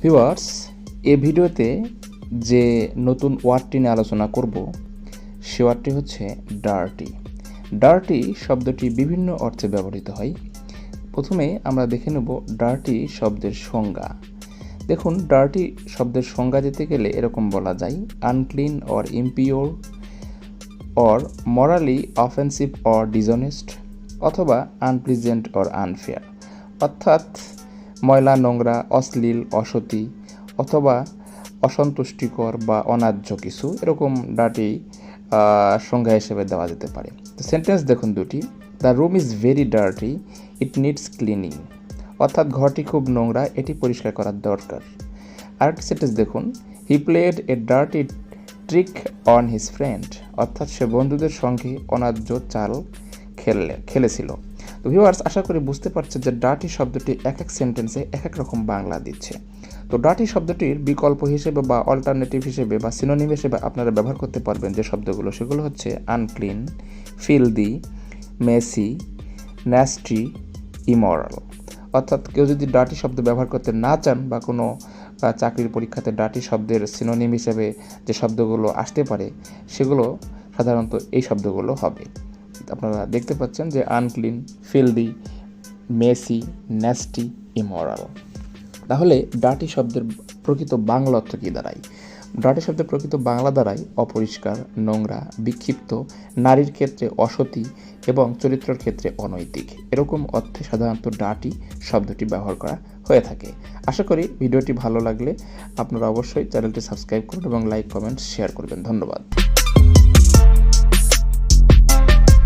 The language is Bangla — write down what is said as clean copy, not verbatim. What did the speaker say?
ভিউয়ার্স, এই ভিডিওতে যে নতুন ওয়ার্ডটি নিয়ে আলোচনা করব সে ওয়ার্ডটি হচ্ছে ডার্টি। ডার্টি শব্দটি বিভিন্ন অর্থে ব্যবহৃত হয়। প্রথমে আমরা দেখে নেব ডার্টি শব্দের সংজ্ঞা। দেখুন, ডার্টি শব্দের সংজ্ঞা দিতে গেলে এরকম বলা যায়: unclean or impure or morally offensive or dishonest, অথবা আনপ্লিজেন্ট অর আনফেয়ার, অর্থাৎ ময়লা, নোংরা, অশ্লীল, অসতী অথবা অসন্তুষ্টিকর বা অন্যায্য কিছু, এরকম ডার্টি সংজ্ঞা হিসেবে দেওয়া যেতে পারে। তো সেন্টেন্স দেখুন দুটি: the room is very dirty, it needs cleaning, অর্থাৎ ঘরটি খুব নোংরা, এটি পরিষ্কার করার দরকার। আরেকটি সেন্টেন্স দেখুন: he played a dirty trick on his friend, অর্থাৎ সে বন্ধুদের সঙ্গে অন্যায্য চাল খেলেছিল। তো ভিউয়ার্স, আশা করি বুঝতে পারছেন যে ডার্টি শব্দটি এক এক সেন্টেন্সে এক এক রকম বাংলা দিচ্ছে। তো ডার্টি শব্দটির বিকল্প হিসেবে বা অল্টারনেটিভ হিসেবে বা সিনোনিম হিসেবে আপনারা ব্যবহার করতে পারবেন যে শব্দগুলো, সেগুলো হচ্ছে unclean, filthy, Messi, nasty, immoral. অর্থাৎ কেউ যদি ডার্টি শব্দ ব্যবহার করতে না চান বা কোনো চাকরির পরীক্ষাতে ডার্টি শব্দের সিনোনিম হিসেবে যে শব্দগুলো আসতে পারে সেগুলো সাধারণত এই শব্দগুলো হবে। আপনারা দেখতে পাচ্ছেন যে unclean, filthy, Messi, nasty, immoral. তাহলে ডার্টি শব্দের প্রকৃত বাংলা অর্থ কী দাঁড়ায়? ডার্টি শব্দের প্রকৃত বাংলা দাঁড়ায় অপরিষ্কার, নোংরা, বিক্ষিপ্ত, নারীর ক্ষেত্রে অসতী এবং চরিত্রের ক্ষেত্রে অনৈতিক, এরকম অর্থে সাধারণত ডার্টি শব্দটি ব্যবহার করা হয়ে থাকে। আশা করি ভিডিওটি ভালো লাগলে আপনারা অবশ্যই চ্যানেলটি সাবস্ক্রাইব করুন এবং লাইক, কমেন্ট, শেয়ার করবেন। ধন্যবাদ।